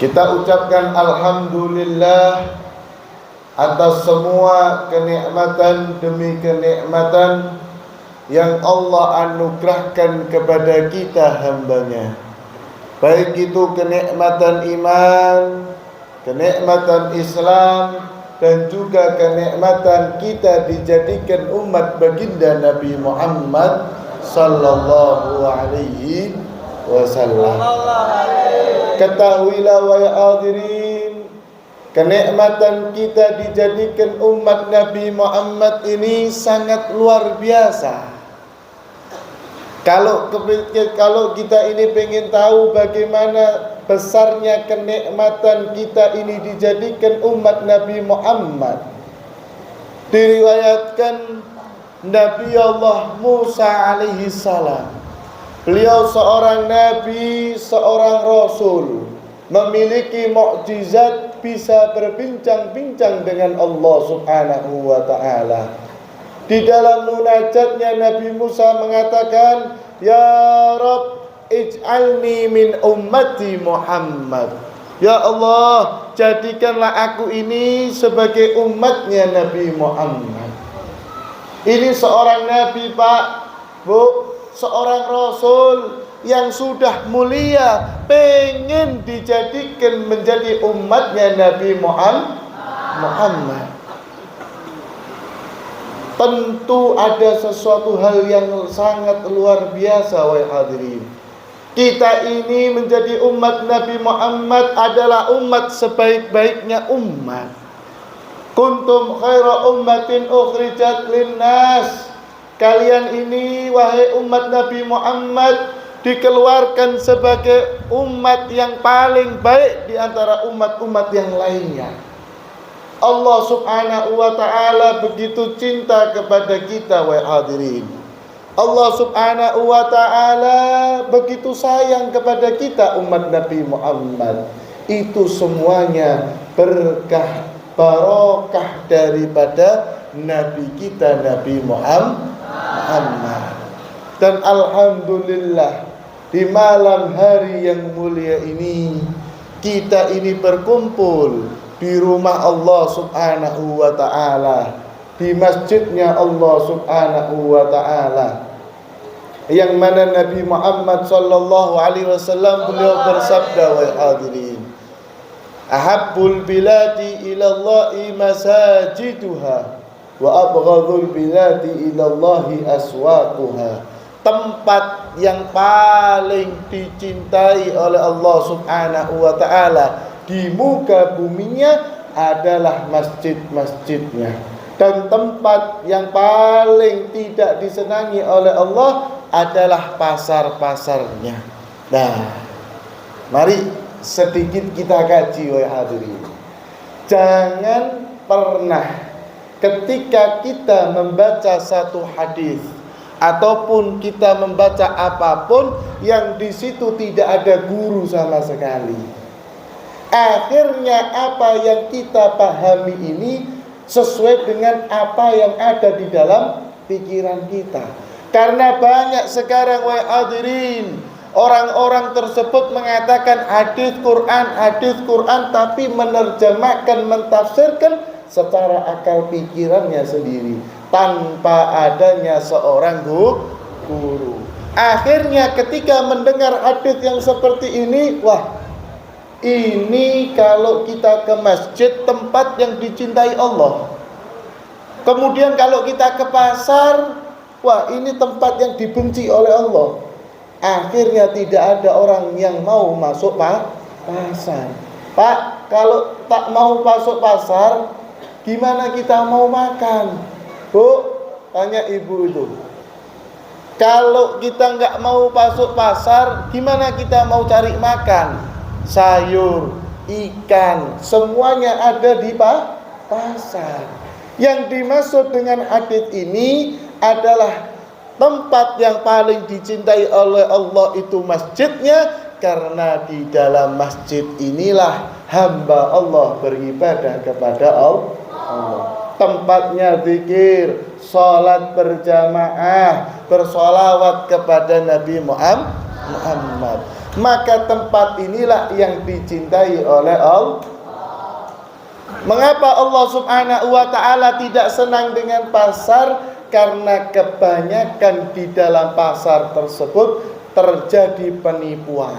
Kita ucapkan alhamdulillah atas semua kenikmatan demi kenikmatan yang Allah anugerahkan kepada kita hambanya. Baik itu kenikmatan iman, kenikmatan Islam, dan juga kenikmatan kita dijadikan umat baginda Nabi Muhammad sallallahu alaihi wasallam. Ketahuilah wahai hadirin, kenikmatan kita dijadikan umat Nabi Muhammad ini sangat luar biasa. Kalau kita ini pengen tahu bagaimana besarnya kenikmatan kita ini dijadikan umat Nabi Muhammad, diriwayatkan Nabi Allah Musa alaihi salam, beliau seorang nabi, seorang rasul, memiliki mukjizat, bisa berbincang-bincang dengan Allah Subhanahu wa taala. Di dalam munajatnya Nabi Musa mengatakan, "Ya Rabb, ij'alni min ummati Muhammad." Ya Allah, jadikanlah aku ini sebagai umatnya Nabi Muhammad. Ini seorang nabi, Pak, Bu, seorang rasul yang sudah mulia, pengen dijadikan menjadi umatnya Nabi Muhammad. Tentu ada sesuatu hal yang sangat luar biasa, wahai hadirin. Kita ini menjadi umat Nabi Muhammad adalah umat sebaik-baiknya umat. Kuntum khaira ummatin ukhrijat linnas. Kalian ini wahai umat Nabi Muhammad dikeluarkan sebagai umat yang paling baik di antara umat-umat yang lainnya. Allah Subhanahu wa taala begitu cinta kepada kita, wahai hadirin. Allah Subhanahu wa taala begitu sayang kepada kita umat Nabi Muhammad. Itu semuanya berkah barokah daripada Nabi kita Nabi Muhammad. Dan alhamdulillah di malam hari yang mulia ini kita ini berkumpul di rumah Allah Subhanahu wa taala, di masjidnya Allah Subhanahu wa taala, yang mana Nabi Muhammad sallallahu alaihi wasallam beliau bersabda, wahai hadirin, ahabbul biladi ilallahi masajiduha wa abghadul biladi ilallahi aswaquha. Tempat yang paling dicintai oleh Allah Subhanahu wa taala di muka buminya adalah masjid-masjidnya, dan tempat yang paling tidak disenangi oleh Allah adalah pasar-pasarnya. Nah, mari sedikit kita kaji, wahai hadirin. Jangan pernah ketika kita membaca satu hadis ataupun kita membaca apapun yang di situ tidak ada guru sama sekali. Akhirnya apa yang kita pahami ini sesuai dengan apa yang ada di dalam pikiran kita. Karena banyak sekarang, wahai hadirin, orang-orang tersebut mengatakan hadis Quran, tapi menerjemahkan, mentafsirkan secara akal pikirannya sendiri, tanpa adanya seorang guru. Akhirnya ketika mendengar hadis yang seperti ini, wah, ini kalau kita ke masjid, tempat yang dicintai Allah. Kemudian kalau kita ke pasar, wah, ini tempat yang dibenci oleh Allah. Akhirnya tidak ada orang yang mau masuk pasar. Pak, kalau tak mau masuk pasar, gimana kita mau makan? Bu, tanya ibu itu. Kalau kita nggak mau masuk pasar, gimana kita mau cari makan? Sayur, ikan, semuanya ada di pasar. Yang dimaksud dengan hadis ini adalah tempat yang paling dicintai oleh Allah itu masjidnya, karena di dalam masjid inilah hamba Allah beribadah kepada Allah. Tempatnya zikir, salat berjamaah, bersolawat kepada Nabi Muhammad. maka tempat inilah yang dicintai oleh Allah. Mengapa Allah Subhanahu wa ta'ala tidak senang dengan pasar? Karena kebanyakan di dalam pasar tersebut terjadi penipuan,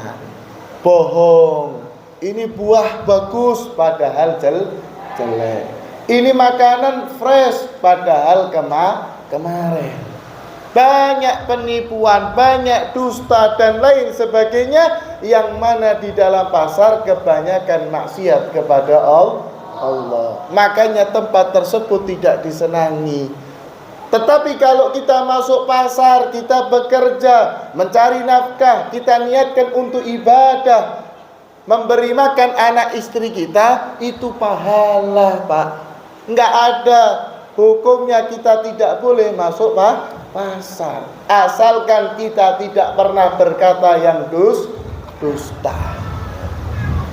bohong. Ini buah bagus padahal jelek. Ini makanan fresh padahal kemarin. Banyak penipuan, banyak dusta dan lain sebagainya, yang mana di dalam pasar kebanyakan maksiat kepada Allah. Makanya tempat tersebut tidak disenangi. Tetapi kalau kita masuk pasar, kita bekerja, mencari nafkah, kita niatkan untuk ibadah, memberi makan anak istri kita, itu pahala, Pak. Enggak ada hukumnya kita tidak boleh masuk pasar, asalkan kita tidak pernah berkata yang dusta.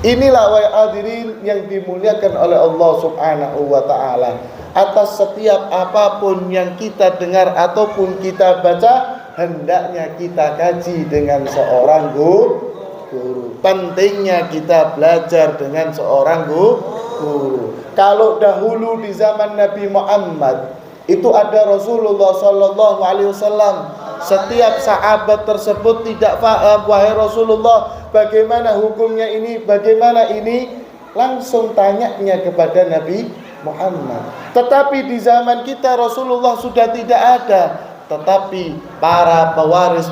Inilah wahai hadirin yang dimuliakan oleh Allah Subhanahu wa ta'ala. Atas setiap apapun yang kita dengar ataupun kita baca, hendaknya kita kaji dengan seorang guru. Pentingnya kita belajar dengan seorang guru. Kalau dahulu di zaman Nabi Muhammad itu ada Rasulullah Sallallahu Alaihi Wasallam, setiap sahabat tersebut tidak paham, wahai Rasulullah, bagaimana hukumnya ini, bagaimana ini, langsung tanyanya kepada Nabi Muhammad. Tetapi di zaman kita Rasulullah sudah tidak ada, tetapi para pewaris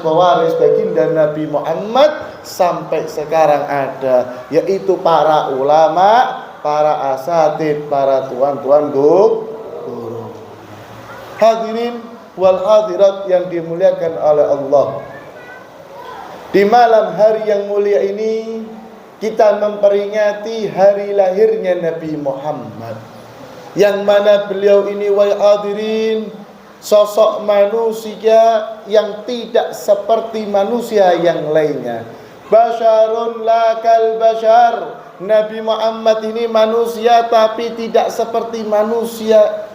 baginda Nabi Muhammad sampai sekarang ada, yaitu para ulama, para asatid, para tuan-tuan guru. Hadirin wal hadirat yang dimuliakan oleh Allah, di malam hari yang mulia ini kita memperingati hari lahirnya Nabi Muhammad, yang mana beliau ini wahai hadirin sosok manusia yang tidak seperti manusia yang lainnya. Basyarun la kal basyar. Nabi Muhammad ini manusia tapi tidak seperti manusia.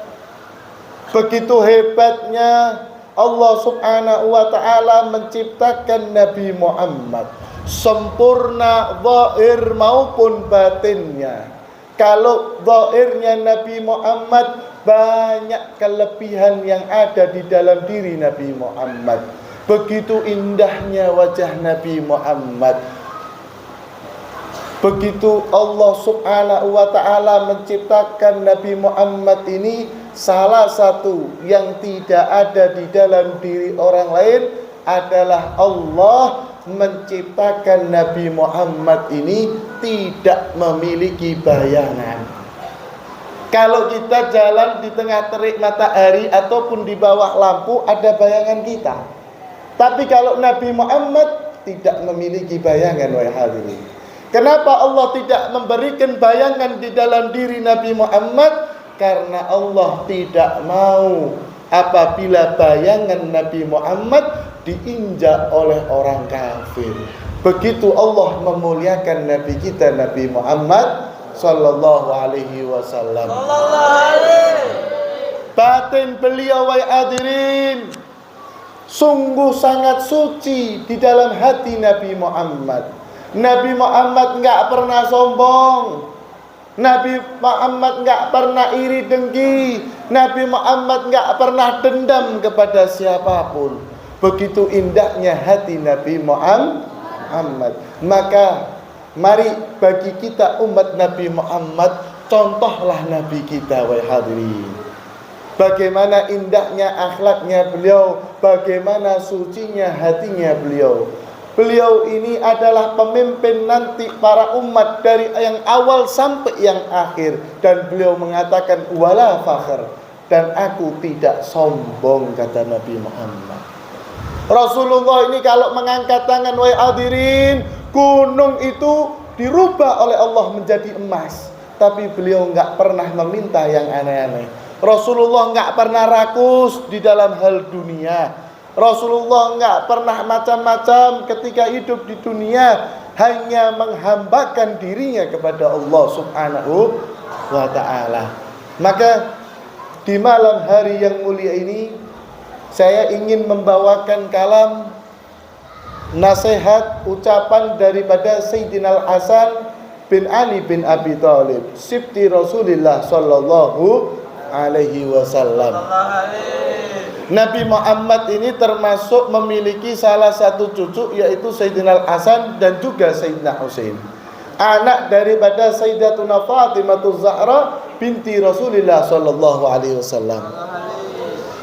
Begitu hebatnya Allah Subhanahu wa ta'ala menciptakan Nabi Muhammad, sempurna zahir maupun batinnya. Kalau zahirnya Nabi Muhammad, banyak kelebihan yang ada di dalam diri Nabi Muhammad. Begitu indahnya wajah Nabi Muhammad. Begitu Allah Subhanahu wa ta'ala menciptakan Nabi Muhammad ini, salah satu yang tidak ada di dalam diri orang lain adalah Allah menciptakan Nabi Muhammad ini tidak memiliki bayangan. Kalau kita jalan di tengah terik matahari ataupun di bawah lampu, ada bayangan kita. Tapi kalau Nabi Muhammad tidak memiliki bayangan, wahai hadirin. Kenapa Allah tidak memberikan bayangan di dalam diri Nabi Muhammad? Karena Allah tidak mau apabila bayangan Nabi Muhammad diinjak oleh orang kafir. Begitu Allah memuliakan Nabi kita Nabi Muhammad Sallallahu Alaihi Wasallam. Batin beliau wahai hadirin sungguh sangat suci di dalam hati Nabi Muhammad. Nabi Muhammad enggak pernah sombong. Nabi Muhammad enggak pernah iri dengki. Nabi Muhammad enggak pernah dendam kepada siapapun. Begitu indahnya hati Nabi Muhammad. Maka mari bagi kita umat Nabi Muhammad, contohlah Nabi kita wahai hadirin. Bagaimana indahnya akhlaknya beliau, bagaimana sucinya hatinya beliau. Beliau ini adalah pemimpin nanti para umat dari yang awal sampai yang akhir. Dan beliau mengatakan wala fakhr, dan aku tidak sombong, kata Nabi Muhammad. Rasulullah ini kalau mengangkat tangan wahai hadirin, gunung itu dirubah oleh Allah menjadi emas. Tapi beliau enggak pernah meminta yang aneh-aneh. Rasulullah enggak pernah rakus di dalam hal dunia. Rasulullah enggak pernah macam-macam ketika hidup di dunia, hanya menghambakan dirinya kepada Allah Subhanahu wa ta'ala. Maka di malam hari yang mulia ini saya ingin membawakan kalam nasihat ucapan daripada Sayyidina Hasan bin Ali bin Abi Thalib, sibti Rasulullah sallallahu alaihi wasallam. Nabi Muhammad ini termasuk memiliki salah satu cucu, yaitu Sayyidina Hasan dan juga Sayyidina Husain, anak daripada Sayyidatuna Fatimah Zahra binti Rasulullah sallallahu alaihi wasallam.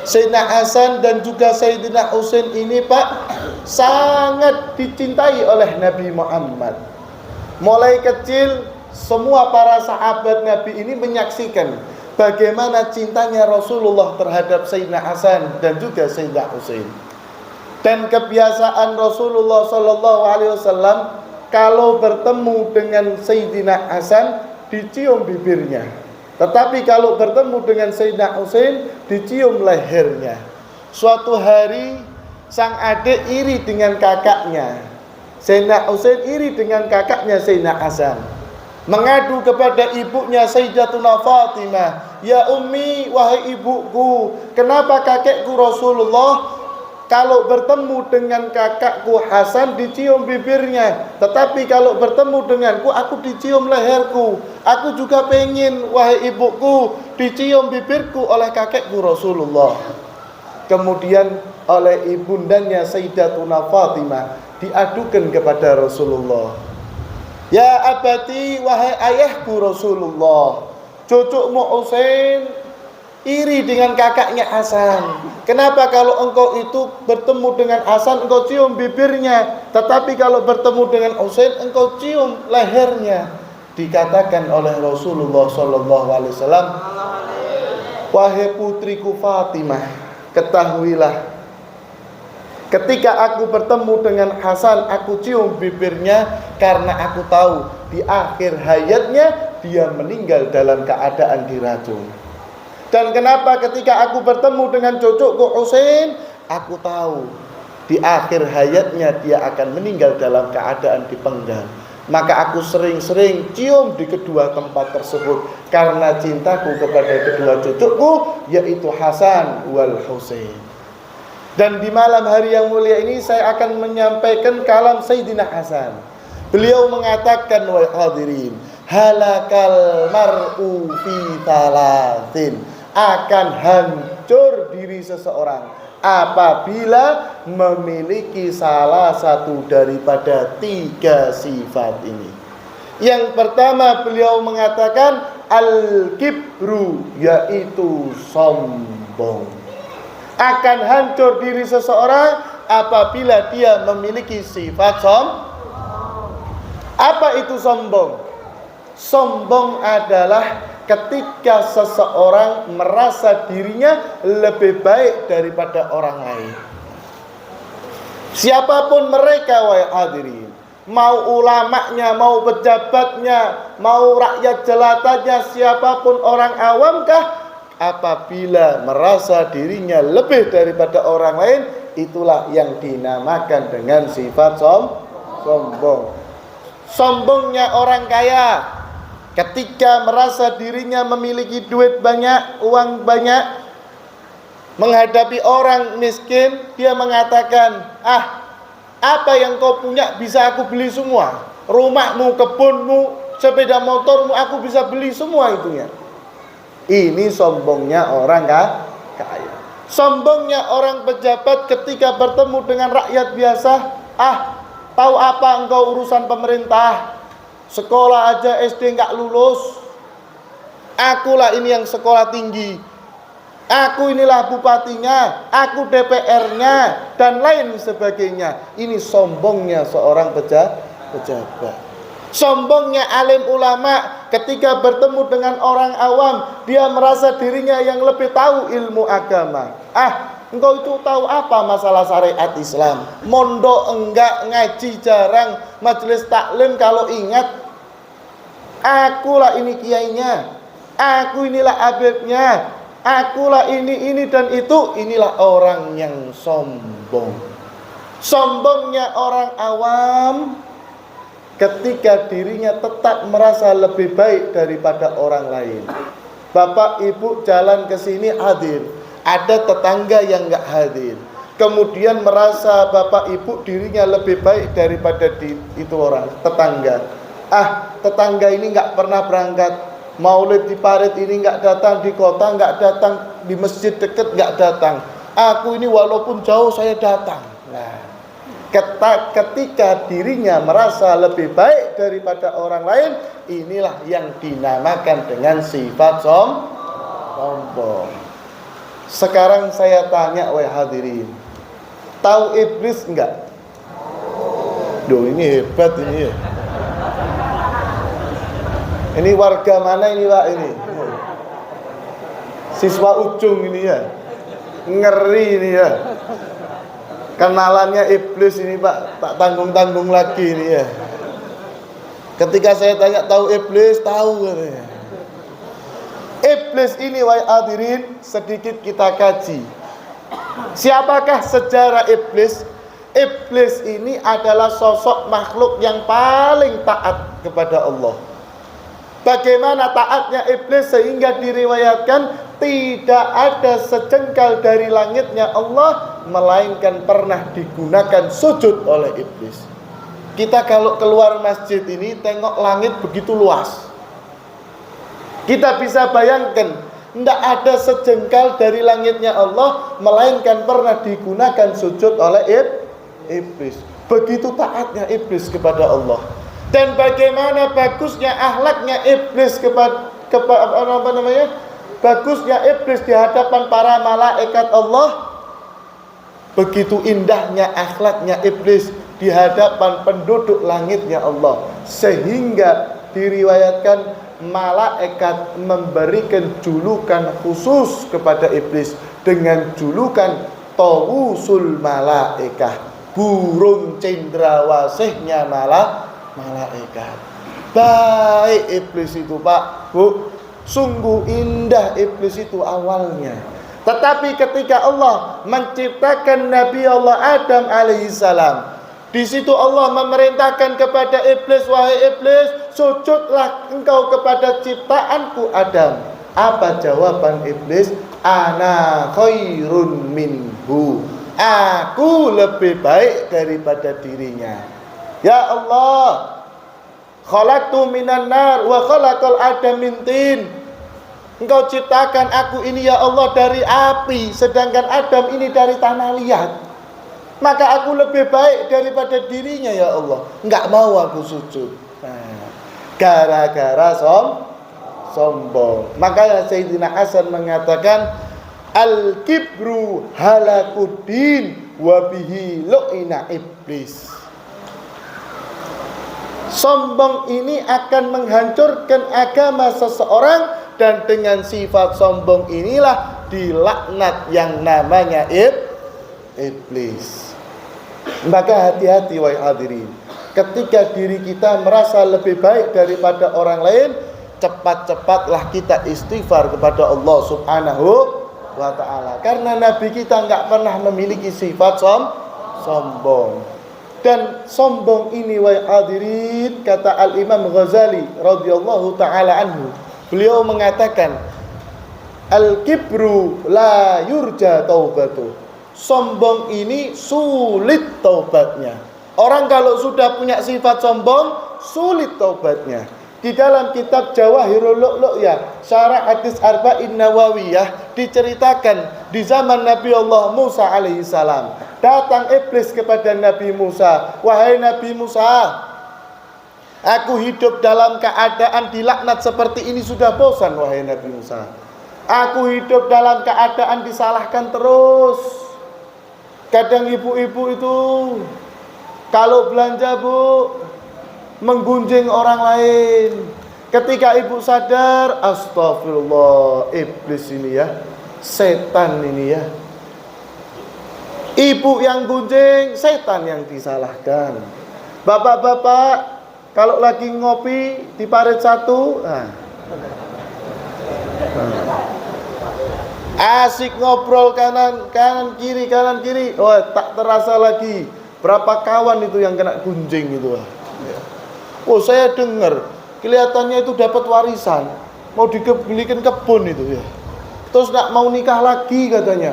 Sayyidina Hasan dan juga Sayyidina Husain ini Pak sangat dicintai oleh Nabi Muhammad. Mulai kecil semua para sahabat Nabi ini menyaksikan bagaimana cintanya Rasulullah terhadap Sayyidina Hasan dan juga Sayyidina Husain. Dan kebiasaan Rasulullah sallallahu alaihi wasallam kalau bertemu dengan Sayyidina Hasan dicium bibirnya. Tetapi kalau bertemu dengan Sayyidina Husain dicium lehernya. Suatu hari sang adik iri dengan kakaknya. Sayyidina Husain iri dengan kakaknya Sayyidina Hasan. Mengadu kepada ibunya Sayyidatuna Fatimah, "Ya ummi, wahai ibuku, kenapa kakekku Rasulullah kalau bertemu dengan kakakku Hasan dicium bibirnya, tetapi kalau bertemu denganku aku dicium leherku. Aku juga pengen, wahai ibuku, dicium bibirku oleh kakekku Rasulullah." Kemudian oleh ibundanya Sayyidatuna Fatimah diadukan kepada Rasulullah, "Ya abati, wahai ayahku Rasulullah, cucumu Husain iri dengan kakaknya Hasan. Kenapa kalau engkau itu bertemu dengan Hasan engkau cium bibirnya, tetapi kalau bertemu dengan Husain engkau cium lehernya?" Dikatakan oleh Rasulullah sallallahu alaihi wasallam, "Wahai putriku Fatimah, ketahuilah, ketika aku bertemu dengan Hasan aku cium bibirnya karena aku tahu di akhir hayatnya dia meninggal dalam keadaan diracun. Dan kenapa ketika aku bertemu dengan cucuku Husain, aku tahu di akhir hayatnya dia akan meninggal dalam keadaan dipenggal. Maka aku sering-sering cium di kedua tempat tersebut karena cintaku kepada kedua cucuku, yaitu Hasan wal Husain." Dan di malam hari yang mulia ini saya akan menyampaikan kalam Sayyidina Hasan. Beliau mengatakan, wahai hadirin, halakal mar'u fi thalathin, akan hancur diri seseorang apabila memiliki salah satu daripada tiga sifat ini. Yang pertama beliau mengatakan al-kibru, yaitu sombong. Akan hancur diri seseorang apabila dia memiliki sifat sombong. Apa itu sombong? Sombong adalah ketika seseorang merasa dirinya lebih baik daripada orang lain. Siapapun mereka, wahai hadirin, mau ulamanya, mau pejabatnya, mau rakyat jelatannya, siapapun orang awamkah, apabila merasa dirinya lebih daripada orang lain, itulah yang dinamakan dengan sifat sombong. Sombongnya orang kaya ketika merasa dirinya memiliki duit banyak, uang banyak, menghadapi orang miskin, dia mengatakan, apa yang kau punya bisa aku beli semua. Rumahmu, kebunmu, sepeda motormu, aku bisa beli semua itunya. Ini sombongnya orang kaya. Sombongnya orang pejabat ketika bertemu dengan rakyat biasa. Tahu apa engkau urusan pemerintah? Sekolah aja SD nggak lulus. Akulah ini yang sekolah tinggi. Aku inilah bupatinya, aku DPR-nya, dan lain sebagainya. Ini sombongnya seorang pejabat. Sombongnya alim ulama ketika bertemu dengan orang awam, dia merasa dirinya yang lebih tahu ilmu agama. Engkau itu tahu apa masalah syariat Islam? Mondok enggak, ngaji jarang, majelis taklim kalau ingat. Akulah ini kiainya, aku inilah habibnya, akulah ini dan itu. Inilah orang yang sombong. Sombongnya orang awam ketika dirinya tetap merasa lebih baik daripada orang lain. Bapak ibu jalan ke sini hadir, ada tetangga yang enggak hadir. kemudian merasa bapak ibu dirinya lebih baik daripada itu orang tetangga. Tetangga ini nggak pernah berangkat maulid di Parit, ini nggak datang di kota, nggak datang di masjid dekat, nggak datang. Aku ini walaupun jauh saya datang. Nah, ketika dirinya merasa lebih baik daripada orang lain, inilah yang dinamakan dengan sifat sombong. Sekarang saya tanya wahai hadirin, tahu iblis enggak? Duh, ini hebat ini ya. Ini warga mana ini Pak ini? Siswa Ujung ini ya. Ngeri ini ya. Kenalannya iblis ini Pak, tak tanggung-tanggung lagi ini ya. Ketika saya tanya tahu iblis, tahu katanya. Iblis ini wahai hadirin, sedikit kita kaji. Siapakah sejarah iblis? Iblis ini adalah sosok makhluk yang paling taat kepada Allah. Bagaimana taatnya iblis sehingga diriwayatkan tidak ada sejengkal dari langitnya Allah melainkan pernah digunakan sujud oleh iblis. Kita kalau keluar masjid ini tengok langit begitu luas. Kita bisa bayangkan tidak ada sejengkal dari langitnya Allah melainkan pernah digunakan sujud oleh iblis. Begitu taatnya iblis kepada Allah. Dan bagaimana bagusnya akhlaknya iblis bagusnya iblis di hadapan para malaikat Allah. Begitu indahnya akhlaknya iblis di hadapan penduduk langitnya Allah, sehingga diriwayatkan malaikat memberikan julukan khusus kepada iblis dengan julukan Tawusul Malaikah, burung cendrawasihnya malaikat. Baik iblis itu Pak, Bu, sungguh indah iblis itu awalnya. Tetapi ketika Allah menciptakan Nabi Allah Adam alaihissalam, di situ Allah memerintahkan kepada iblis, wahai iblis, sujudlah engkau kepada ciptaanku Adam. Apa jawaban iblis? Ana khairun minhu. Aku lebih baik daripada dirinya. Ya Allah, khalaqtu minan nar wa khalaqal adam min tin. Engkau ciptakan aku ini ya Allah dari api, sedangkan Adam ini dari tanah liat. Maka aku lebih baik daripada dirinya ya Allah. Enggak mau aku sujud. Nah, gara-gara sombong. Makanya Sayyidina Hasan mengatakan al-kibru halakuddin wa bihi lu'ina iblis. Sombong ini akan menghancurkan agama seseorang, dan dengan sifat sombong inilah dilaknat yang namanya iblis. Maka hati-hati wahai hadirin, ketika diri kita merasa lebih baik daripada orang lain, cepat-cepatlah kita istighfar kepada Allah Subhanahu wa ta'ala. Karena Nabi kita enggak pernah memiliki sifat sombong. Dan sombong ini wahai hadirin, kata Al-Imam Ghazali radhiyallahu ta'ala anhu, beliau mengatakan al-kibru la yurja taubatu. Sombong ini sulit taubatnya. Orang kalau sudah punya sifat sombong, sulit taubatnya. Di dalam kitab Jawahirul Lu'lu'yah, syarah hadis Arba'in Nawawiyah, diceritakan di zaman Nabi Allah Musa alaihissalam, datang iblis kepada Nabi Musa. Wahai Nabi Musa, aku hidup dalam keadaan dilaknat seperti ini sudah bosan. Wahai Nabi Musa, aku hidup dalam keadaan disalahkan terus. Kadang ibu-ibu itu kalau belanja Bu, menggunjing orang lain. Ketika ibu sadar, astagfirullah, iblis ini ya, setan ini ya. Ibu yang gunjing, setan yang disalahkan. Bapak-bapak kalau lagi ngopi di Parit 1, asik ngobrol kanan kiri, oh tak terasa lagi berapa kawan itu yang kena gunjing itu. Oh saya dengar kelihatannya itu dapat warisan, mau dibelikan kebun itu ya. Terus nak mau nikah lagi katanya.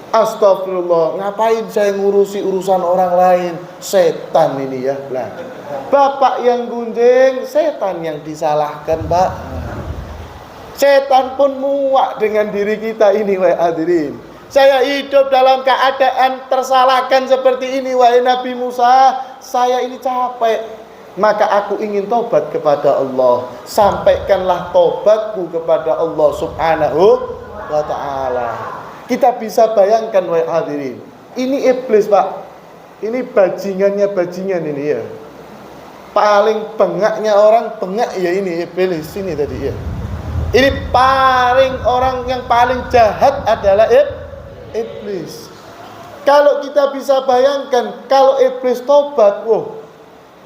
Astagfirullah, ngapain saya ngurusi urusan orang lain? Setan ini ya. Lah, bapak yang gunjing, setan yang disalahkan, Pak. Setan pun muak dengan diri kita ini, wahai hadirin. Saya hidup dalam keadaan tersalahkan seperti ini, wahai Nabi Musa. Saya ini capek, maka aku ingin tobat kepada Allah. Sampaikanlah tobatku kepada Allah Subhanahu wa ta'ala. Kita bisa bayangkan, wahai hadirin, ini iblis, Pak. Ini bajingan ini ya. Paling bengaknya orang bengak ya ini iblis ini tadi ya. Ini orang yang paling jahat adalah iblis. Kalau kita bisa bayangkan, kalau iblis tobat,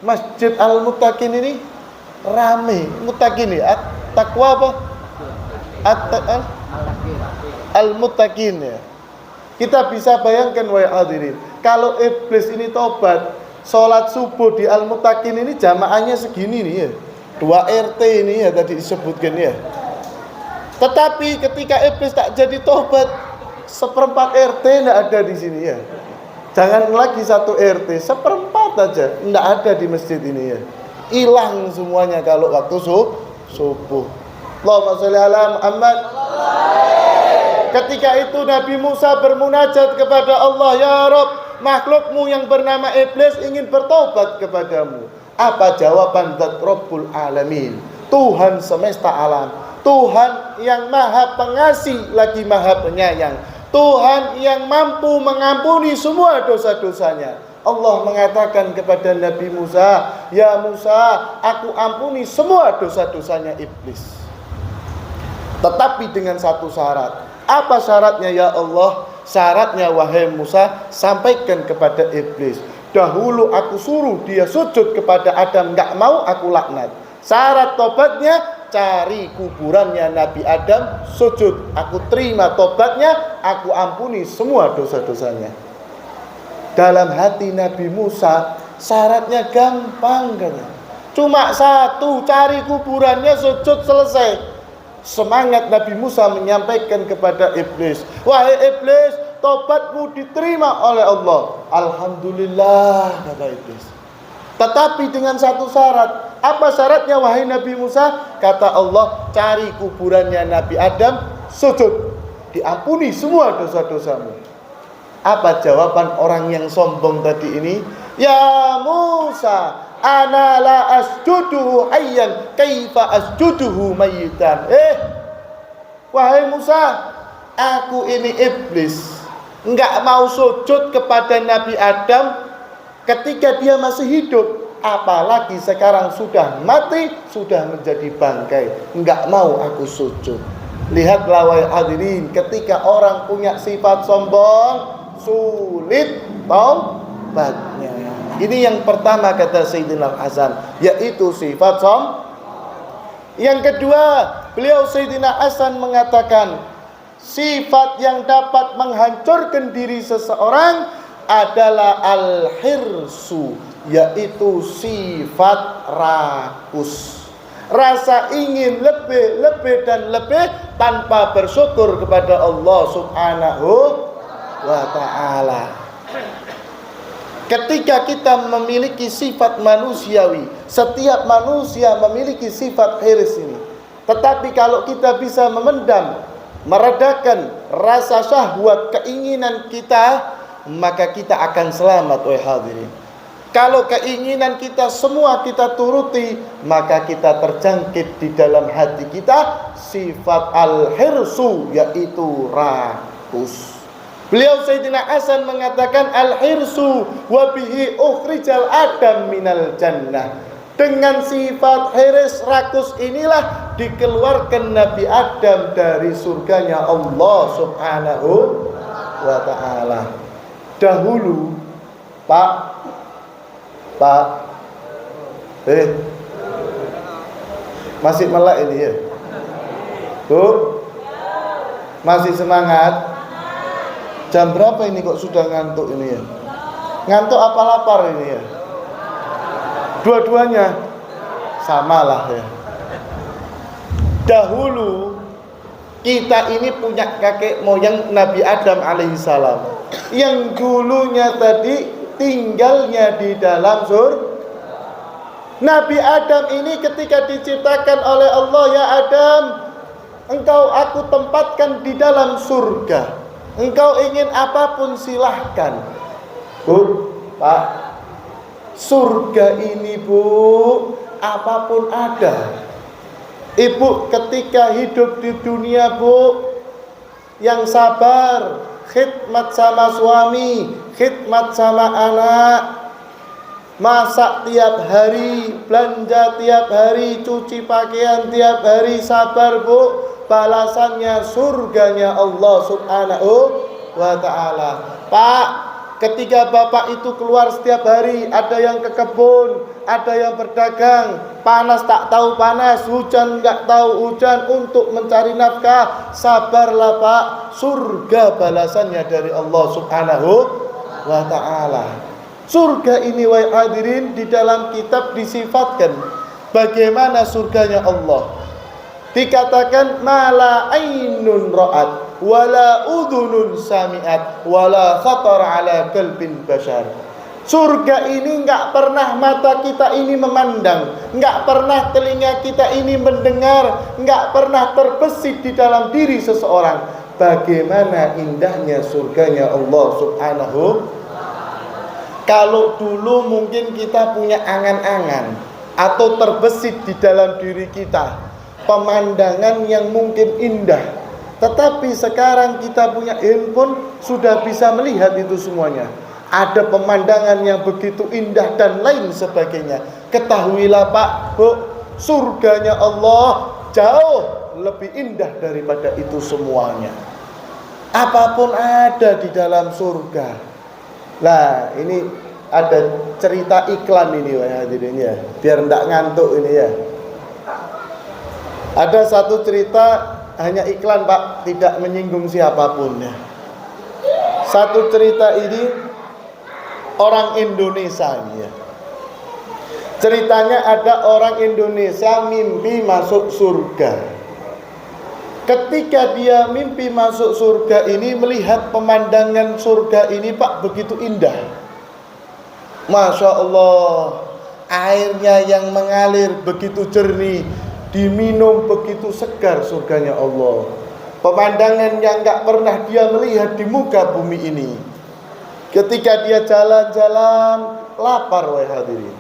Masjid Al-Muttaqin ini rame. Muttaqin ya, takwa apa? Al-Muttaqin ya. Kita bisa bayangkan, wahai hadirin, kalau iblis ini tobat, sholat subuh di Al-Muttaqin ini jamaahnya segini nih ya. 2 RT ini ya tadi disebutkan ya. Tetapi ketika iblis tak jadi tobat, 1/4 RT tidak ada di sini ya. Jangan lagi 1 RT, 1/4 aja tidak ada di masjid ini ya. Hilang semuanya kalau waktu subuh. Allahumma sholli ala Muhammad. Ketika itu Nabi Musa bermunajat kepada Allah, ya Rabb, makhlukmu yang bernama iblis ingin bertobat kepadamu. Apa jawaban Zat Rabbul Alamin, Tuhan semesta alam, Tuhan yang maha pengasih lagi maha penyayang, Tuhan yang mampu mengampuni semua dosa-dosanya. Allah mengatakan kepada Nabi Musa, ya Musa, aku ampuni semua dosa-dosanya iblis, tetapi dengan satu syarat. Apa syaratnya ya Allah? Syaratnya, wahai Musa, sampaikan kepada iblis, dahulu aku suruh dia sujud kepada Adam, gak mau aku laknat. Syarat tobatnya, cari kuburannya Nabi Adam, sujud. Aku terima tobatnya, aku ampuni semua dosa-dosanya. Dalam hati Nabi Musa, syaratnya gampang kan? Cuma satu, cari kuburannya, sujud, selesai. Semangat Nabi Musa menyampaikan kepada iblis, wahai iblis, tobatmu diterima oleh Allah. Alhamdulillah, kata iblis. Tetapi dengan satu syarat. Apa syaratnya, wahai Nabi Musa? Kata Allah, cari kuburannya Nabi Adam, sujud, diampuni semua dosa-dosamu. Apa jawaban orang yang sombong tadi ini? Ya Musa, ana la asjuduhu hayyan, kaifa asjuduhu mayitan. Wahai Musa, aku ini iblis, enggak mau sujud kepada Nabi Adam ketika dia masih hidup, apalagi sekarang sudah mati, sudah menjadi bangkai. Enggak mau aku sujud. Lihatlah wahai hadirin, ketika orang punya sifat sombong, sulit taubatnya. Ini yang pertama kata Sayyidina Hasan, yaitu sifat sombong. Yang kedua, beliau Sayyidina Hasan mengatakan, sifat yang dapat menghancurkan diri seseorang adalah al-hirsu, yaitu sifat rakus. Rasa ingin lebih dan lebih tanpa bersyukur kepada Allah Subhanahu wa ta'ala. Ketika kita memiliki sifat manusiawi, setiap manusia memiliki sifat hirs ini. Tetapi kalau kita bisa memendam, meredakan rasa syahwat keinginan kita, maka kita akan selamat, wahai hadirin. Kalau keinginan kita semua kita turuti, maka kita terjangkit di dalam hati kita sifat al-hirsu, yaitu rakus. Beliau Sayyidina Hasan mengatakan, al-hirsu wa bihi ukhrijal Adam minal jannah. Dengan sifat hirs rakus inilah dikeluarkan Nabi Adam dari surganya Allah Subhanahu wa ta'ala. Dahulu, Pak, masih melek ini ya? Bu, masih semangat? Jam berapa ini kok sudah ngantuk ini ya? Ngantuk apa lapar ini ya? Dua-duanya samalah ya. Dahulu Kita ini punya kakek moyang Nabi Adam alaihissalam, yang dulunya tadi tinggalnya di dalam surga. Nabi Adam ini ketika diciptakan oleh Allah, ya Adam, engkau aku tempatkan di dalam surga. Engkau ingin apapun silahkan. Bu, Pak, surga ini Bu, apapun ada. Ibu ketika hidup di dunia Bu, yang sabar, khidmat sama suami, khidmat sama anak, masak tiap hari, belanja tiap hari, cuci pakaian tiap hari, sabar Bu, balasannya surganya Allah subhanahu wa ta'ala. Pak, ketika bapak itu keluar setiap hari, ada yang ke kebun, ada yang berdagang, panas tak tahu panas, hujan nggak tahu hujan, untuk mencari nafkah, sabarlah Pak, surga balasannya dari Allah subhanahu wa ta'ala. Surga ini wahai hadirin, di dalam kitab disifatkan bagaimana surganya Allah. Dikatakan mala ainun ra'at wala udhunun sami'at wala khatar ala qalbin bashar. Surga ini enggak pernah mata kita ini memandang, enggak pernah telinga kita ini mendengar, enggak pernah terbesit di dalam diri seseorang bagaimana indahnya surganya Allah subhanahu. Kalau dulu mungkin kita punya angan-angan atau terbesit di dalam diri kita pemandangan yang mungkin indah, tetapi sekarang kita punya handphone, sudah bisa melihat itu semuanya. Ada pemandangan yang begitu indah dan lain sebagainya. Ketahuilah Pak, Bu, surganya Allah jauh lebih indah daripada itu semuanya. Apapun ada di dalam surga. Nah, ini ada cerita iklan ini hadirin ya, biar enggak ngantuk ini ya. Ada satu cerita, hanya iklan Pak, tidak menyinggung siapapun ya. Satu cerita ini orang Indonesia ya. Ceritanya ada orang Indonesia mimpi masuk surga. Ketika dia mimpi masuk surga ini, melihat pemandangan surga ini Pak begitu indah. Masya Allah, airnya yang mengalir begitu jernih, diminum begitu segar surganya Allah. Pemandangan yang gak pernah dia melihat di muka bumi ini. Ketika dia jalan-jalan, lapar wahai hadirin.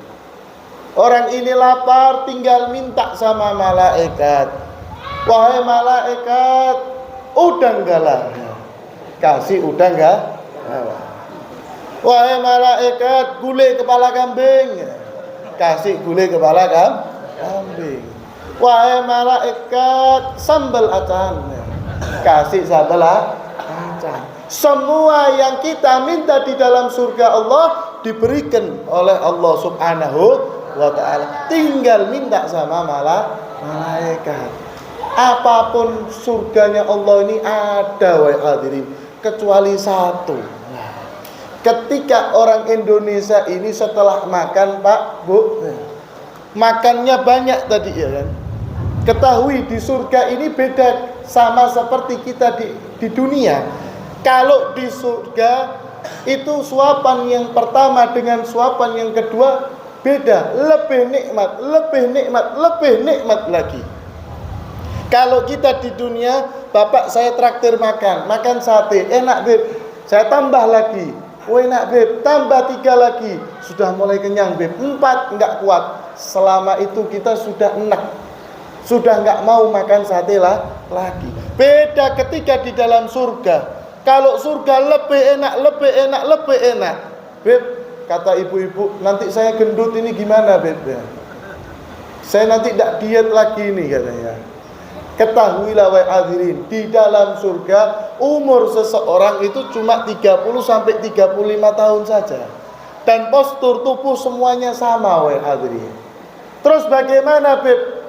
Orang ini lapar, tinggal minta sama malaikat. Wahai malaikat, udang galah. Kasih udang galah. Wahai malaikat, gulai kepala kambing. Kasih gulai kepala kambing. Wahai malaikat, sambal acan. Kasih sambal acan. Semua yang kita minta di dalam surga Allah diberikan oleh Allah subhanahu wa ta'ala. Tinggal minta sama malaikat. Apapun surganya Allah ini ada wahai hadirin, kecuali satu. Ketika orang Indonesia ini setelah makan Pak, Bu, makannya banyak tadi ya kan. Ketahui di surga ini beda sama seperti kita di dunia. Kalau di surga itu suapan yang pertama dengan suapan yang kedua beda, lebih nikmat, lebih nikmat, lebih nikmat lagi. Kalau kita di dunia, Bapak saya traktir makan sate, enak Beb, saya tambah lagi, enak Beb, tambah 3 lagi, sudah mulai kenyang Beb, 4 enggak kuat. Selama itu kita sudah enak, sudah enggak mau makan sate lagi. Beda ketika di dalam surga. Kalau surga lebih enak, lebih enak, lebih enak. Beb, kata ibu-ibu, nanti saya gendut ini gimana Beb? Saya nanti tidak diet lagi nih katanya. Ketahuilah wahai hadirin, di dalam surga umur seseorang itu cuma 30 sampai 35 tahun saja. Dan postur tubuh semuanya sama wahai hadirin. Terus bagaimana Beb?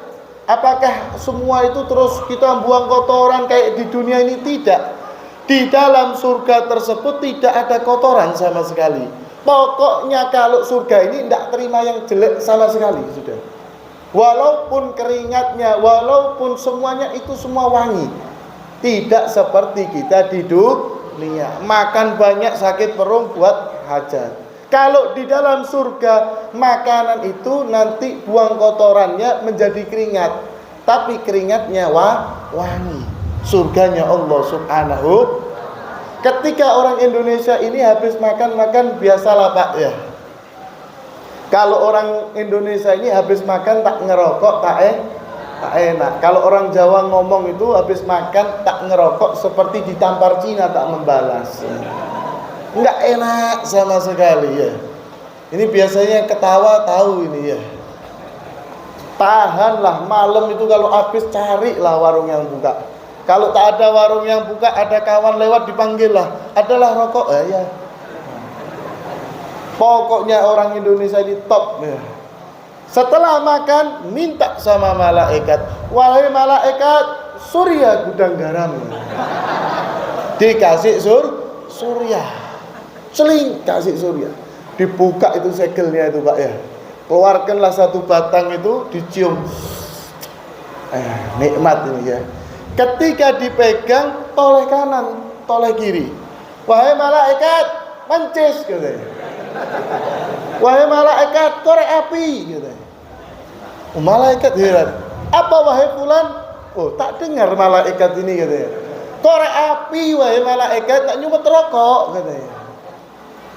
Apakah semua itu terus kita buang kotoran kayak di dunia ini? Tidak. Di dalam surga tersebut tidak ada kotoran sama sekali. Pokoknya kalau surga ini tidak terima yang jelek sama sekali sudah. Walaupun keringatnya, walaupun semuanya itu semua wangi. Tidak seperti kita di dunia. Makan banyak sakit perut buat hajat. Kalau di dalam surga, makanan itu nanti buang kotorannya menjadi keringat. Tapi keringatnya wangi. Surganya Allah Subhanahu. Ketika orang Indonesia ini habis makan biasalah Pak ya. Kalau orang Indonesia ini habis makan tak ngerokok tak enak. Kalau orang Jawa ngomong itu habis makan tak ngerokok seperti ditampar Cina tak membalas. Enggak enak sama sekali ya. Ini biasanya ketawa tahu ini ya. Tahanlah malam itu kalau habis carilah warung yang buka. Kalau tak ada warung yang buka, ada kawan lewat dipanggil lah. Adalah rokok ya. Pokoknya orang Indonesia ini top ya. Setelah makan minta sama malaikat, wahai malaikat surya gudang garam. Dikasih surya. Celing kasih surya. Dibuka itu segelnya itu Pak ya. Keluarkanlah satu batang itu dicium. Nikmat ini ya. Ketika dipegang toleh kanan, toleh kiri. Wahai malaikat, mancis katanya. Wahai malaikat, korek api katanya. Malaikat heran. Apa wahai fulan? Oh, tak dengar malaikat ini katanya. Korek api wahai malaikat, tak nyumet rokok katanya.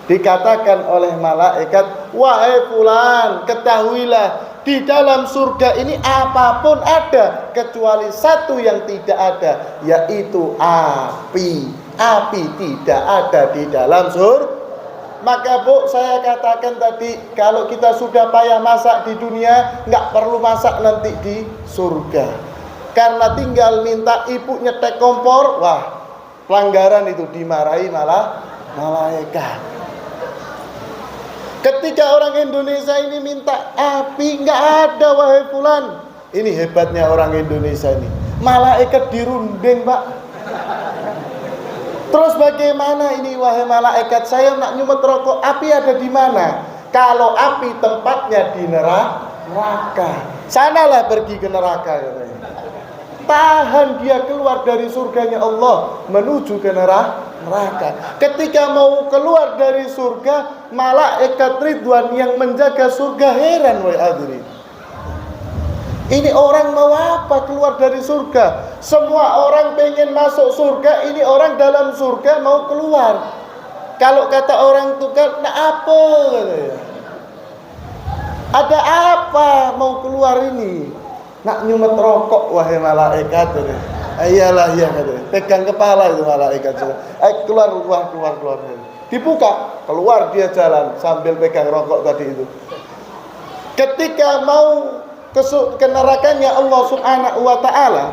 Dikatakan oleh malaikat, wahai fulan, ketahuilah di dalam surga ini apapun ada kecuali satu yang tidak ada, yaitu api. Api tidak ada di dalam surga. Maka Bu, saya katakan tadi, kalau kita sudah payah masak di dunia, nggak perlu masak nanti di surga. Karena tinggal minta ibu nyetek kompor, wah pelanggaran itu dimarahi malah malaikat. Ketika orang Indonesia ini minta api, nggak ada wahai fulan. Ini hebatnya orang Indonesia ini. Malaikat dirunding Pak. Terus bagaimana ini wahai malaikat? Saya nak nyumet rokok, api ada di mana? Kalau api tempatnya di neraka, sanalah pergi ke neraka katanya. Tahan dia keluar dari surganya Allah menuju ke neraka. Ketika mau keluar dari surga, malaikat Ridwan yang menjaga surga heran wahai hadirin. Ini orang mau apa keluar dari surga? Semua orang pengen masuk surga, ini orang dalam surga mau keluar. Kalau kata orang tukar, nak apa katanya? Ada apa mau keluar ini? Nak nyumet rokok wahai malaikat katanya. Iyalah ya katanya. Pegang kepala itu malaikat. Keluar. Dibuka, keluar dia jalan sambil pegang rokok tadi itu. Ketika mau ke nerakanya Allah Subhanahu wa taala,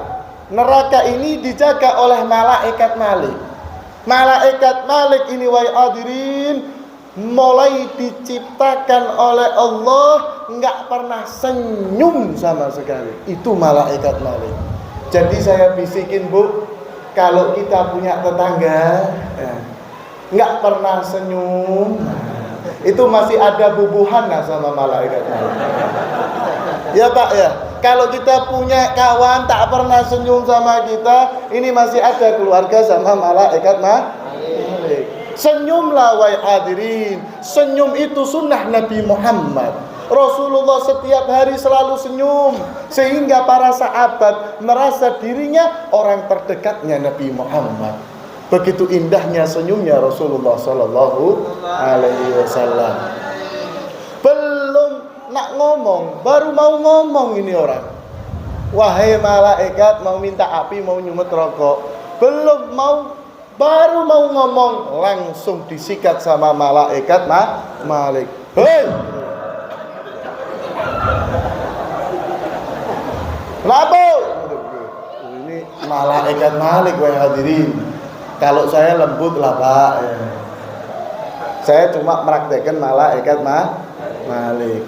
neraka ini dijaga oleh malaikat Malik. Malaikat Malik ini wahai hadirin, mulai diciptakan oleh Allah nggak pernah senyum sama sekali. Itu malaikat Malik. Jadi saya bisikin Bu, kalau kita punya tetangga nggak pernah senyum, itu masih ada bubuhan sama malaikat Malik. Ya Pak ya, kalau kita punya kawan tak pernah senyum sama kita, ini masih ada keluarga sama malaikat Malik. Senyumlah wahai hadirin. Senyum itu sunnah Nabi Muhammad. Rasulullah setiap hari selalu senyum, sehingga para sahabat merasa dirinya orang terdekatnya Nabi Muhammad. Begitu indahnya senyumnya Rasulullah Sallallahu Alaihi Wasallam. Belum nak ngomong, baru mau ngomong ini orang. Wahai malaikat, mau minta api, mau nyumet rokok. Belum mau, baru mau ngomong, langsung disikat sama malaikat Malik. Hei, kenapa? Ini malaikat Malik wahai hadirin. Kalau saya lembut lah Pak ya. Saya cuma meraktekkan malaikat Malik.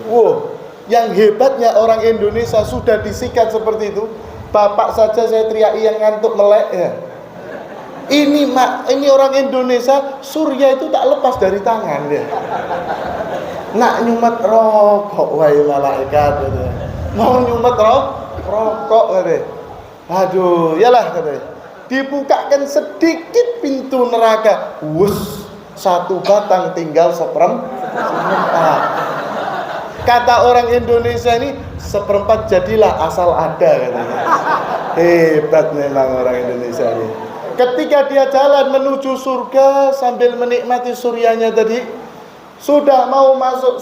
Yang hebatnya orang Indonesia sudah disikat seperti itu. Bapak saja saya teriaki yang ngantuk melek ya. Ini orang Indonesia, surya itu tak lepas dari tangan dia. Nak nyumet rokok wahai malaikat katanya. Mau nyumet rokok katanya. Aduh, yalah katanya. dibukakan sedikit pintu neraka, wus, satu batang tinggal seperempat. Kata orang Indonesia ini, seperempat jadilah asal ada katanya. Hebat memang orang Indonesia ini. Ketika dia jalan menuju surga sambil menikmati suryanya tadi, sudah mau masuk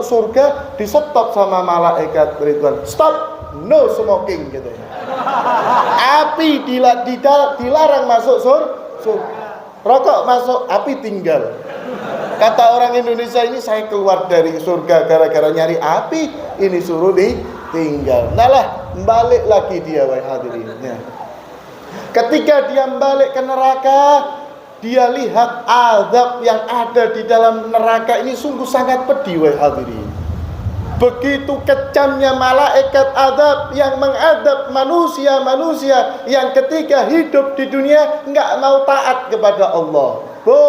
surga, di stop sama malaikat Ridwan. Stop, no smoking gitu. Api dilarang masuk surga. Rokok masuk, api tinggal. Kata orang Indonesia ini, saya keluar dari surga gara-gara nyari api, ini suruh ditinggal. Nah lah, balik lagi dia, wahai hadirin. Ya. Ketika dia balik ke neraka, dia lihat azab yang ada di dalam neraka ini sungguh sangat pedih, wahai hadirin. Begitu kejamnya malaikat azab yang mengadab manusia yang ketika hidup di dunia nggak mau taat kepada Allah. Bu,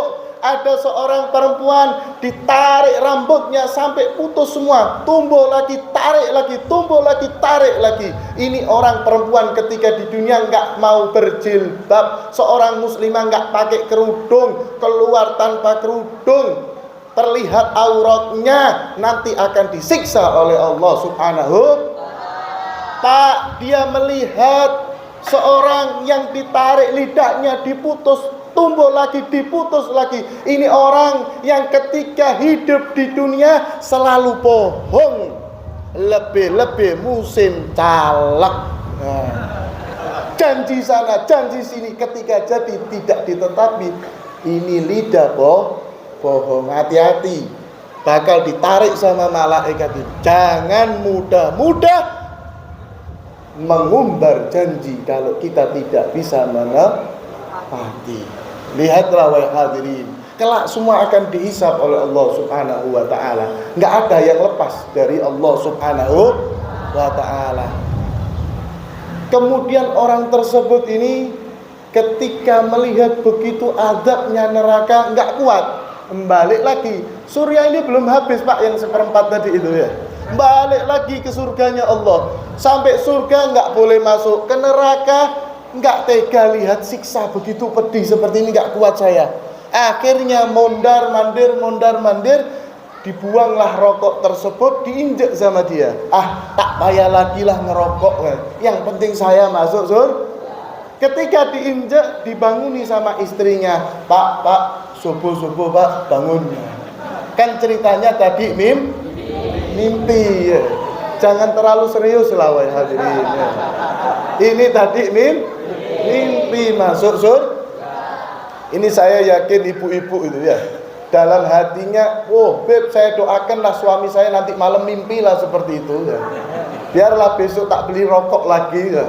ada seorang perempuan ditarik rambutnya sampai putus semua, tumbuh lagi, tarik lagi, tumbuh lagi, tarik lagi. Ini orang perempuan ketika di dunia nggak mau berjilbab, seorang muslimah nggak pakai kerudung, keluar tanpa kerudung, terlihat auratnya, nanti akan disiksa oleh Allah Subhanahu. Pak, dia melihat seorang yang ditarik lidahnya diputus, tumbuh lagi, diputus lagi. Ini orang yang ketika hidup di dunia selalu bohong, lebih-lebih musim calak. Janji sana, janji sini, ketika jadi tidak ditetapi. Ini lidah bohong, hati-hati, bakal ditarik sama malaikat. Jangan mudah-mudah mengumbar janji kalau kita tidak bisa menepati. Lihatlah wahai hadirin, kelak semua akan dihisab oleh Allah Subhanahu wa taala. Enggak ada yang lepas dari Allah Subhanahu wa taala. Kemudian orang tersebut ini ketika melihat begitu azabnya neraka enggak kuat, balik lagi. Surya ini belum habis, Pak, yang seperempat tadi itu ya. Balik lagi ke surganya Allah. Sampai surga nggak boleh masuk, ke neraka nggak tega lihat siksa begitu pedih seperti ini, nggak kuat saya. Akhirnya mondar mandir, dibuanglah rokok tersebut, diinjek sama dia. Tak payah lagi lah ngerokok, yang penting saya masuk surga. Ketika diinjek, dibanguni sama istrinya. Pak, subuh Pak, bangun. Kan ceritanya tadi mimpi ya. Jangan terlalu serius lah wahai hadirin ya. Ini tadi mimpi masuk surga. Ini saya yakin ibu-ibu itu ya, dalam hatinya, beb, saya doakanlah suami saya nanti malam mimpi lah seperti itu ya. Biarlah besok tak beli rokok lagi ya.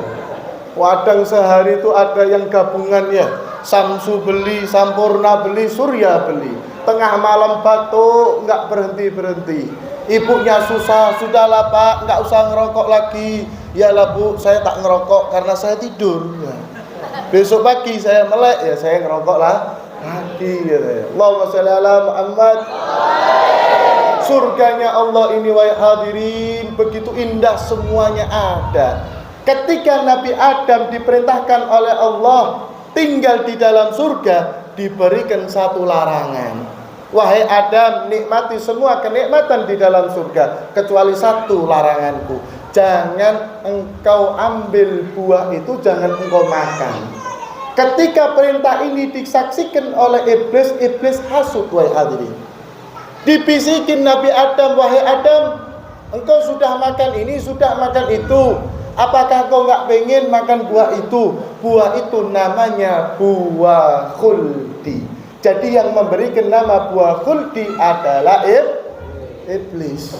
Kadang sehari itu ada yang gabungan ya, Samsu beli, Sampurna beli, Surya beli. Tengah malam batuk, nggak berhenti. Ibunya susah, sudahlah Pak, nggak usah ngerokok lagi. Yalah Bu, saya tak ngerokok karena saya tidur. Ya. Besok pagi saya melek, ya saya ngerokok lah lagi. Ya. Allahumma sholli ala Muhammad. Surganya Allah ini wahai hadirin, begitu indah, semuanya ada. Ketika Nabi Adam diperintahkan oleh Allah tinggal di dalam surga, diberikan satu larangan. Wahai Adam, nikmati semua kenikmatan di dalam surga, kecuali satu laranganku. Jangan engkau ambil buah itu, jangan engkau makan. Ketika perintah ini disaksikan oleh iblis hasut wahai hadirin. Dibisikin Nabi Adam, wahai Adam, engkau sudah makan ini, sudah makan itu. Apakah kau nggak pengen makan buah itu? Buah itu namanya buah khuldi. Jadi yang memberikan nama buah khuldi adalah iblis.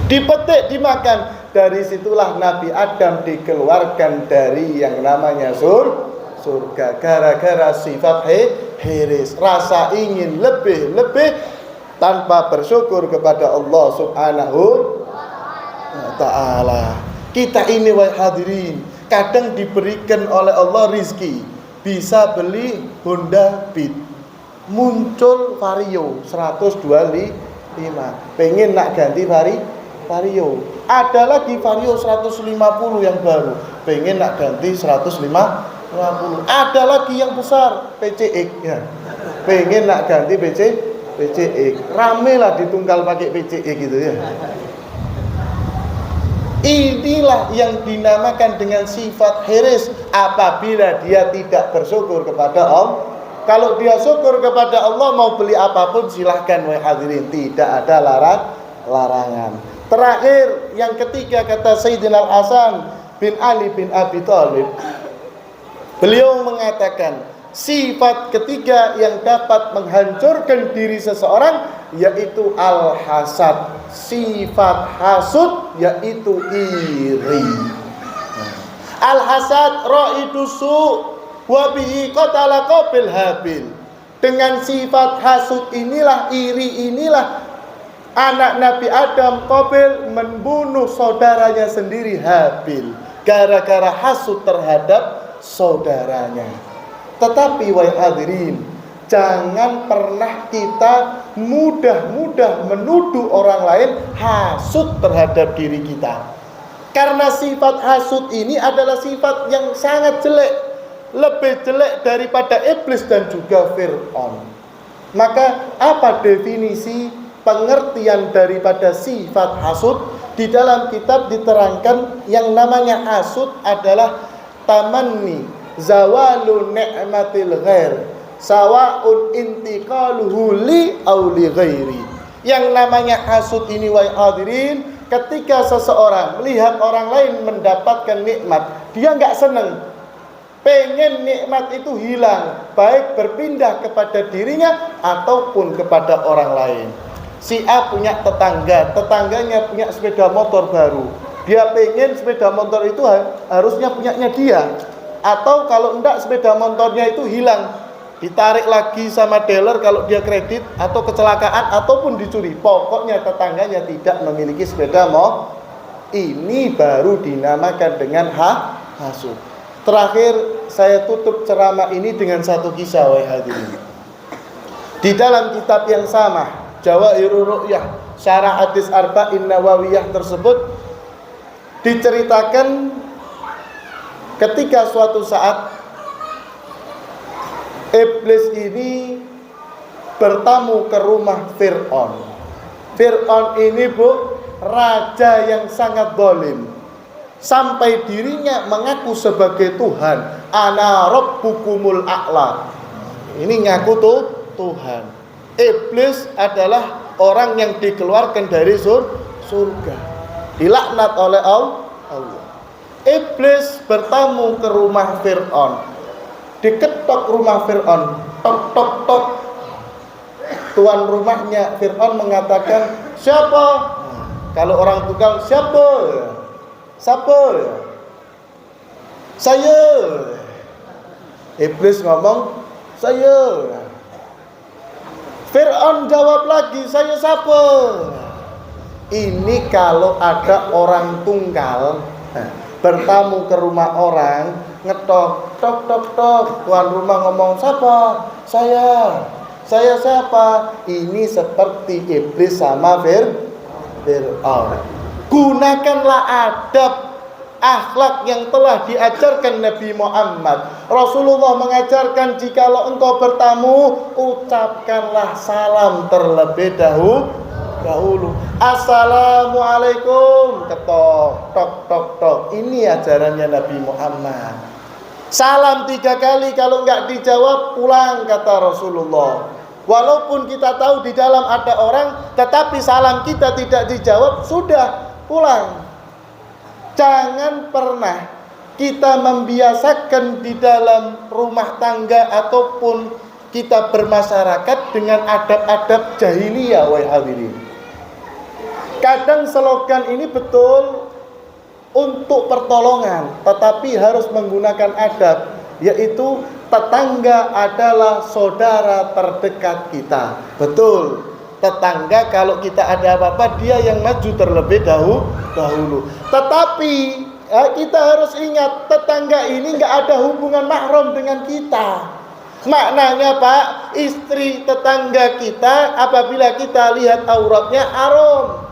Dipetik, dimakan. Dari situlah Nabi Adam dikeluarkan dari yang namanya surga. Gara-gara sifat hiris, rasa ingin lebih tanpa bersyukur kepada Allah Subhanahu wa ta'ala. Kita ini wahai hadirin, kadang diberikan oleh Allah rizki, bisa beli Honda Beat, muncul Vario 125, pengen nak ganti vario. Ada lagi vario 150 yang baru, pengen nak ganti 150. Ada lagi yang besar PCX ya, pengen nak ganti PCX. Rame lah ditunggal pakai PCX gitu ya. Inilah yang dinamakan dengan sifat hiris apabila dia tidak bersyukur kepada Allah. Kalau dia syukur kepada Allah, mau beli apapun silahkan wahai hadirin, tidak ada larangan. Terakhir yang ketiga kata Sayyidina Al-Hasan bin Ali bin Abi Thalib, beliau mengatakan sifat ketiga yang dapat menghancurkan diri seseorang yaitu al-hasad. Sifat hasud yaitu iri. Al-hasad ra'idu su' wa bihi qatala Qabil Habil. Dengan sifat hasud inilah, iri inilah, anak Nabi Adam Qabil membunuh saudaranya sendiri Habil gara-gara hasud terhadap saudaranya. Tetapi wahai hadirin, jangan pernah kita mudah-mudah menuduh orang lain hasud terhadap diri kita. Karena sifat hasud ini adalah sifat yang sangat jelek, lebih jelek daripada iblis dan juga Fir'aun. Maka apa definisi pengertian daripada sifat hasud? Di dalam kitab diterangkan yang namanya hasud adalah tamanni zawalu ni'matil ghair sawa'un intiqaluhu li aw li ghairi. Yang namanya hasud ini wahai hadirin, ketika seseorang melihat orang lain mendapatkan nikmat, dia enggak senang, pengen nikmat itu hilang, baik berpindah kepada dirinya ataupun kepada orang lain. Si A punya tetangga, tetangganya punya sepeda motor baru, dia pengen sepeda motor itu harusnya punyanya dia. Atau kalau enggak sepeda motornya itu hilang, ditarik lagi sama dealer kalau dia kredit atau kecelakaan ataupun dicuri. Pokoknya tetangganya tidak memiliki sepeda motor. Ini baru dinamakan dengan hasud. Terakhir saya tutup ceramah ini dengan satu kisah wahai hadirin. Di dalam kitab yang sama, Jawahirul Ru'yah, Syarah Hadis Arba'in Nawawiyah tersebut diceritakan ketika suatu saat iblis ini bertamu ke rumah Fir'aun. Fir'aun ini raja yang sangat zalim, sampai dirinya mengaku sebagai Tuhan. Ana rabbukumul a'la. Ini ngaku tuh Tuhan. Iblis adalah orang yang dikeluarkan dari surga, dilaknat oleh Allah. Iblis bertamu ke rumah Fir'aun. Diketok rumah Fir'aun, tok tok tok. Tuan rumahnya Fir'aun mengatakan, siapa? Kalau orang tunggal, siapa? Siapa? Saya. Iblis ngomong, saya. Fir'aun jawab lagi, saya siapa? Ini kalau ada orang tunggal bertamu ke rumah orang, ngetok, tok tok tok. Tuan rumah ngomong, siapa? Saya siapa? Ini seperti iblis sama Fir'aun. Gunakanlah adab akhlak yang telah diajarkan Nabi Muhammad. Rasulullah mengajarkan jikalau engkau bertamu, ucapkanlah salam terlebih dahulu. Assalamualaikum, ketok, tok tok tok. Ini ajarannya Nabi Muhammad. Salam 3 kali, kalau enggak dijawab pulang, kata Rasulullah. Walaupun kita tahu di dalam ada orang, tetapi salam kita tidak dijawab, sudah pulang. Jangan pernah kita membiasakan di dalam rumah tangga ataupun kita bermasyarakat dengan adab-adab jahiliyah wahai hadirin. Kadang slogan ini betul untuk pertolongan, tetapi harus menggunakan adab, yaitu tetangga adalah saudara terdekat kita. Betul. Tetangga kalau kita ada apa-apa dia yang maju terlebih dahulu. Tetapi kita harus ingat, tetangga ini nggak ada hubungan mahram dengan kita. Maknanya Pak, istri tetangga kita apabila kita lihat auratnya haram.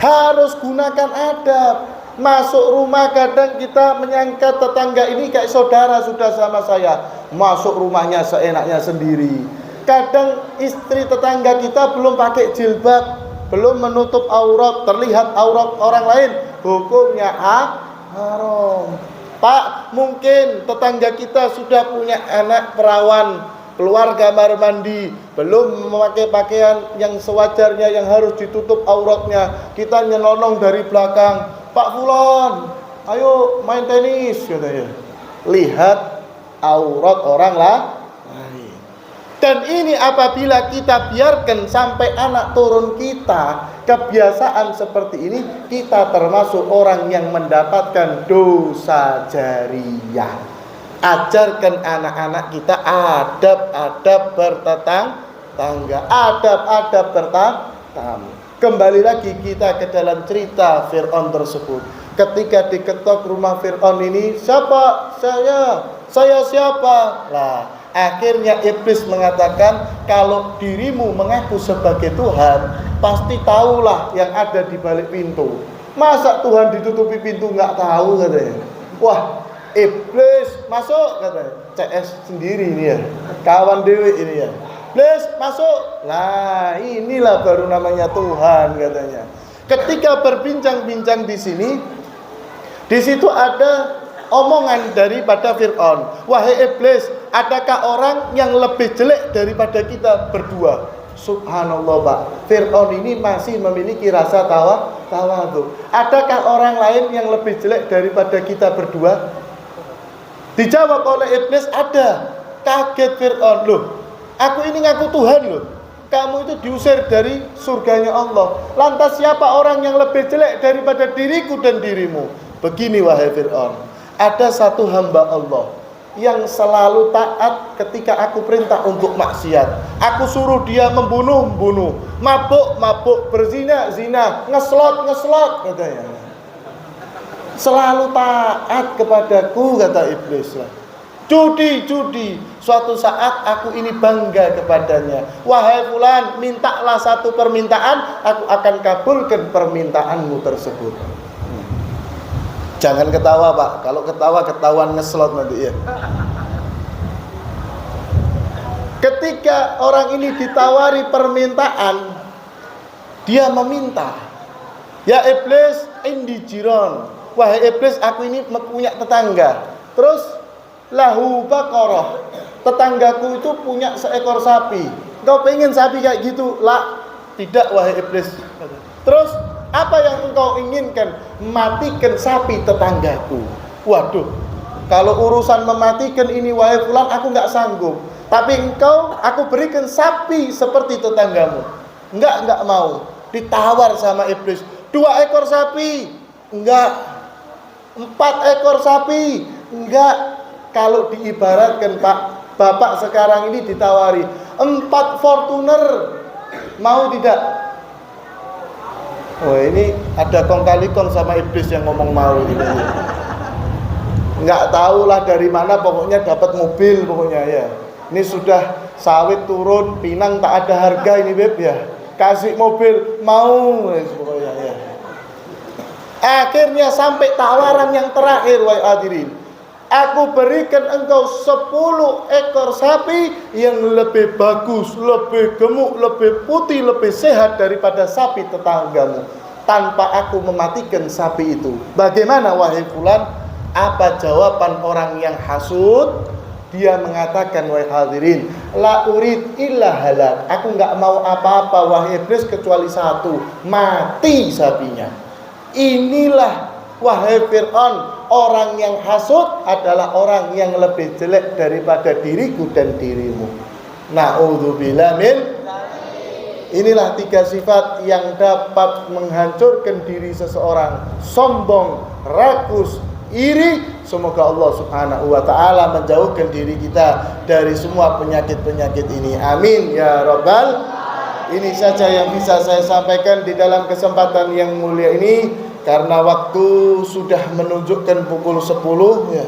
Harus gunakan adab. Masuk rumah kadang kita menyangka tetangga ini kayak saudara sudah sama saya. Masuk rumahnya seenaknya sendiri. Kadang istri tetangga kita belum pakai jilbab, belum menutup aurat, terlihat aurat orang lain, hukumnya haram. Pak, mungkin tetangga kita sudah punya anak perawan, keluar kamar mandi, belum memakai pakaian yang sewajarnya yang harus ditutup auratnya. Kita nyelonong dari belakang, Pak Fulan, ayo main tenis, katanya. Lihat aurat orang lain. Dan ini apabila kita biarkan sampai anak turun kita kebiasaan seperti ini, kita termasuk orang yang mendapatkan dosa jariyah. Ajarkan anak-anak kita adab-adab bertetangga, adab-adab bertamu. Kembali lagi kita ke dalam cerita Fir'aun tersebut. Ketika diketok rumah Fir'aun ini, siapa? Saya siapa? Lah, akhirnya iblis mengatakan, kalau dirimu mengaku sebagai Tuhan, pasti tahulah yang ada di balik pintu. Masa Tuhan ditutupi pintu nggak tahu, katanya. Wah, iblis masuk, katanya. CS sendiri ini ya, kawan dewi ini ya. Iblis masuk. Lah, inilah baru namanya Tuhan, katanya. Ketika berbincang-bincang di sini, di situ ada omongan daripada Fir'aun. Wahai iblis, adakah orang yang lebih jelek daripada kita berdua? Subhanallah, Pak. Fir'aun ini masih memiliki rasa tawadhu. Adakah orang lain yang lebih jelek daripada kita berdua? Dijawab oleh iblis, ada. Kaget Fir'aun, loh, aku ini ngaku Tuhan loh. Kamu itu diusir dari surganya Allah. Lantas siapa orang yang lebih jelek daripada diriku dan dirimu? Begini wahai Fir'aun, ada satu hamba Allah yang selalu taat ketika aku perintah untuk maksiat. Aku suruh dia membunuh, mabuk, berzina, ngeslot, katanya. Selalu taat kepadaku, kata iblis. Judi. Suatu saat aku ini bangga kepadanya. Wahai fulan, mintalah satu permintaan, aku akan kabulkan permintaanmu tersebut. Jangan ketawa, Pak. Kalau ketawa ketahuan ngeslot nanti ya. Ketika orang ini ditawari permintaan, dia meminta, ya iblis, indi jiron. Wahai iblis, aku ini punya tetangga. Terus lahu baqarah, tetanggaku itu punya seekor sapi. Kau pengen sapi kayak gitu? Lah, tidak wahai iblis. Terus apa yang engkau inginkan? Matikan sapi tetanggaku. Waduh, kalau urusan mematikan ini wahai fulan, aku nggak sanggup. Tapi engkau, aku berikan sapi seperti tetanggamu. Enggak mau. Ditawar sama iblis. 2 ekor sapi? Enggak. 4 ekor sapi? Enggak. Kalau diibaratkan Pak, Bapak sekarang ini ditawari 4 Fortuner, mau tidak? Oh, ini ada kong kali kong sama iblis yang ngomong mau gitu. Nggak tahulah dari mana, pokoknya dapat mobil pokoknya ya. Ini sudah sawit turun, pinang tak ada harga ini beb ya. Kasih mobil mau pokoknya ya. Akhirnya sampai tawaran yang terakhir, wahai hadirin. Aku berikan engkau 10 ekor sapi yang lebih bagus, lebih gemuk, lebih putih, lebih sehat daripada sapi tetanggamu, tanpa aku mematikan sapi itu. Bagaimana wahai fulan? Apa jawaban orang yang hasud? Dia mengatakan, wahai hadirin, la urid illa halak. Aku enggak mau apa-apa wahai iblis kecuali satu, mati sapinya. Inilah wahai Fir'aun, orang yang hasud adalah orang yang lebih jelek daripada diriku dan dirimu. Na'udzubillah min. Inilah 3 sifat yang dapat menghancurkan diri seseorang: sombong, rakus, iri. Semoga Allah Subhanahu wa ta'ala menjauhkan diri kita dari semua penyakit-penyakit ini. Amin ya rabbal. Ini saja yang bisa saya sampaikan di dalam kesempatan yang mulia ini, karena waktu sudah menunjukkan pukul 10 ya.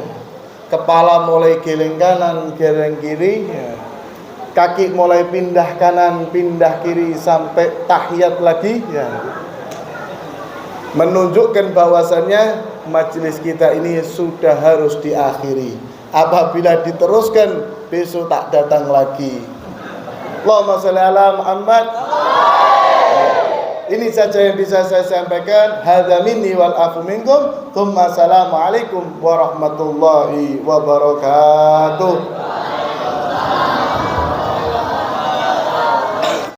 Kepala mulai geleng kanan, geleng kiri ya. Kaki mulai pindah kanan, pindah kiri sampai tahiyat lagi ya. menunjukkan bahwasannya majelis kita ini sudah harus diakhiri. Apabila diteruskan besok tak datang lagi. Allahumma shalli ala Muhammad. Ini saja yang bisa saya sampaikan. Hadza minni wal afu minkum. Tsumma assalamualaikum warahmatullahi wabarakatuh.